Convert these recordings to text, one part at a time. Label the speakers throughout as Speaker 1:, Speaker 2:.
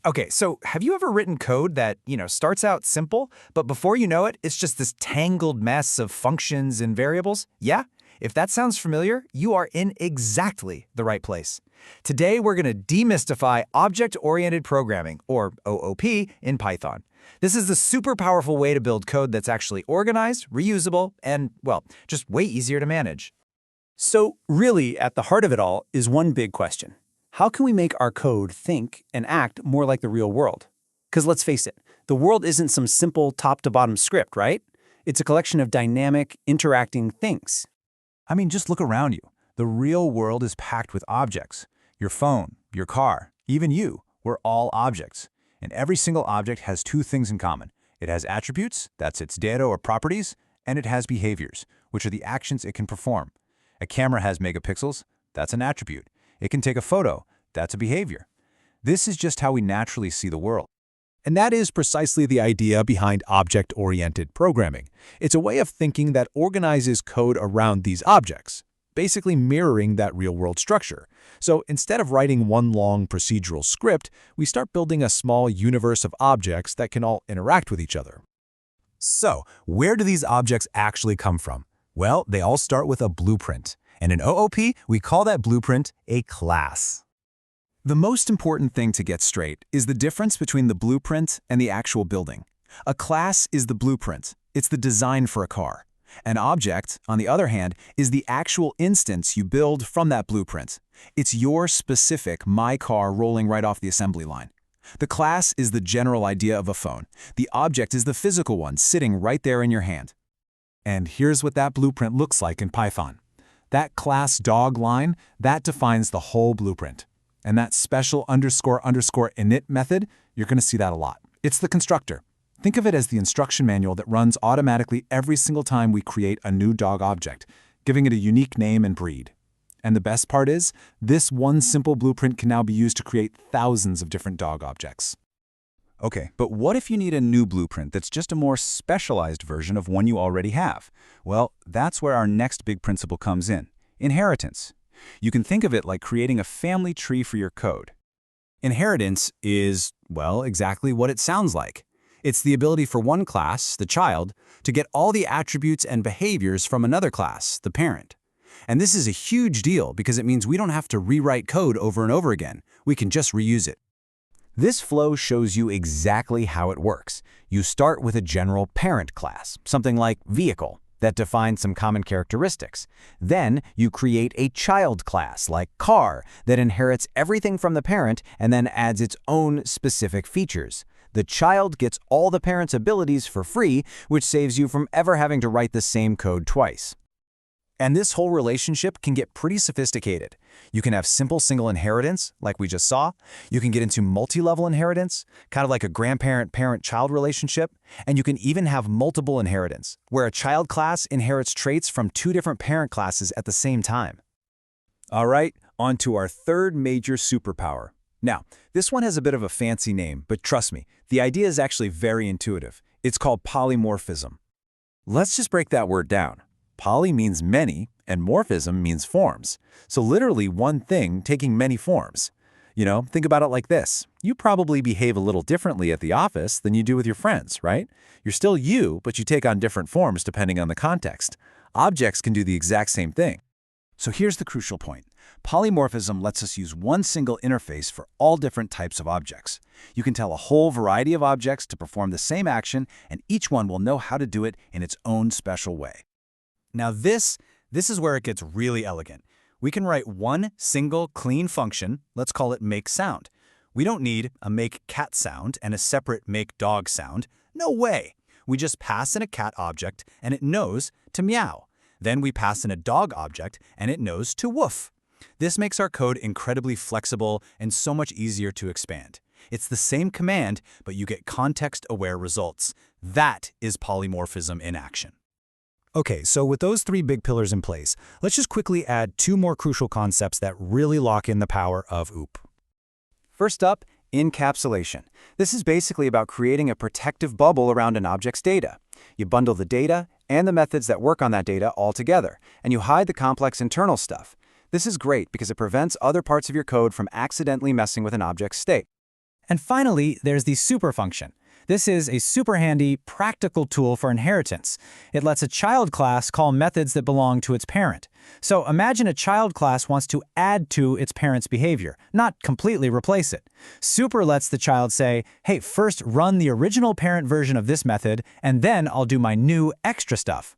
Speaker 1: Okay, so have you ever written code that, starts out simple, but before you know it, it's just this tangled mess of functions and variables? Yeah? If that sounds familiar, you are in exactly the right place. Today, we're going to demystify object-oriented programming, or OOP, in Python. This is the super powerful way to build code that's actually organized, reusable, and, well, just way easier to manage.
Speaker 2: So really, at the heart of it all is one big question. How can we make our code think and act more like the real world? Because let's face it, the world isn't some simple top-to-bottom script, right? It's a collection of dynamic, interacting things.
Speaker 3: I mean, just look around you. The real world is packed with objects. Your phone, your car, even you, we're all objects. And every single object has two things in common. It has attributes, that's its data or properties, and it has behaviors, which are the actions it can perform. A camera has megapixels, that's an attribute. It can take a photo, that's a behavior. This is just how we naturally see the world.
Speaker 4: And that is precisely the idea behind object-oriented programming. It's a way of thinking that organizes code around these objects, basically mirroring that real-world structure. So instead of writing one long procedural script, we start building a small universe of objects that can all interact with each other.
Speaker 3: So, where do these objects actually come from? Well, they all start with a blueprint. And in OOP, we call that blueprint a class. The most important thing to get straight is the difference between the blueprint and the actual building. A class is the blueprint. It's the design for a car. An object, on the other hand, is the actual instance you build from that blueprint. It's your specific my car rolling right off the assembly line. The class is the general idea of a phone. The object is the physical one sitting right there in your hand. And here's what that blueprint looks like in Python. That class dog line, that defines the whole blueprint. And that special underscore init method, you're going to see that a lot. It's the constructor. Think of it as the instruction manual that runs automatically every single time we create a new dog object, giving it a unique name and breed. And the best part is, this one simple blueprint can now be used to create thousands of different dog objects. Okay, but what if you need a new blueprint that's just a more specialized version of one you already have? Well, that's where our next big principle comes in: inheritance. You can think of it like creating a family tree for your code. Inheritance is, well, exactly what it sounds like. It's the ability for one class, the child, to get all the attributes and behaviors from another class, the parent. And this is a huge deal because it means we don't have to rewrite code over and over again. We can just reuse it. This flow shows you exactly how it works. You start with a general parent class, something like vehicle, that defines some common characteristics. Then you create a child class, like car, that inherits everything from the parent and then adds its own specific features. The child gets all the parent's abilities for free, which saves you from ever having to write the same code twice. And this whole relationship can get pretty sophisticated. You can have simple single inheritance, like we just saw. You can get into multi-level inheritance, kind of like a grandparent-parent-child relationship. And you can even have multiple inheritance, where a child class inherits traits from two different parent classes at the same time. All right, on to our third major superpower. Now, this one has a bit of a fancy name, but trust me, the idea is actually very intuitive. It's called polymorphism. Let's just break that word down. Poly means many, and morphism means forms. So literally one thing taking many forms. Think about it like this. You probably behave a little differently at the office than you do with your friends, right? You're still you, but you take on different forms depending on the context. Objects can do the exact same thing. So here's the crucial point. Polymorphism lets us use one single interface for all different types of objects. You can tell a whole variety of objects to perform the same action, and each one will know how to do it in its own special way. Now this is where it gets really elegant. We can write one single clean function, let's call it make sound. We don't need a make cat sound and a separate make dog sound. No way! We just pass in a cat object and it knows to meow. Then we pass in a dog object and it knows to woof. This makes our code incredibly flexible and so much easier to expand. It's the same command, but you get context-aware results. That is polymorphism in action. Okay, so with those three big pillars in place, let's just quickly add two more crucial concepts that really lock in the power of OOP. First up, encapsulation. This is basically about creating a protective bubble around an object's data. You bundle the data and the methods that work on that data all together, and you hide the complex internal stuff. This is great because it prevents other parts of your code from accidentally messing with an object's state.
Speaker 2: And finally, there's the super function. This is a super handy, practical tool for inheritance. It lets a child class call methods that belong to its parent. So imagine a child class wants to add to its parent's behavior, not completely replace it. Super lets the child say, hey, first run the original parent version of this method, and then I'll do my new extra stuff.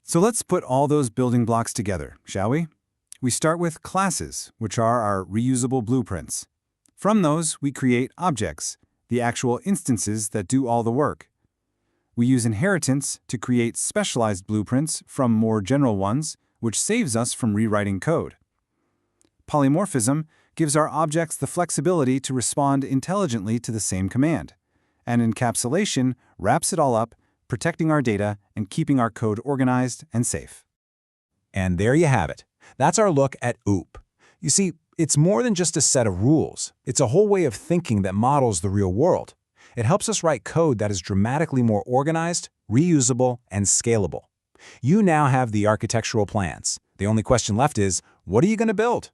Speaker 3: So let's put all those building blocks together, shall we? We start with classes, which are our reusable blueprints. From those, we create objects, the actual instances that do all the work. We use inheritance to create specialized blueprints from more general ones, which saves us from rewriting code. Polymorphism gives our objects the flexibility to respond intelligently to the same command. And encapsulation wraps it all up, protecting our data and keeping our code organized and safe.
Speaker 4: And there you have it. That's our look at OOP. You see, it's more than just a set of rules. It's a whole way of thinking that models the real world. It helps us write code that is dramatically more organized, reusable, and scalable. You now have the architectural plans. The only question left is, what are you going to build?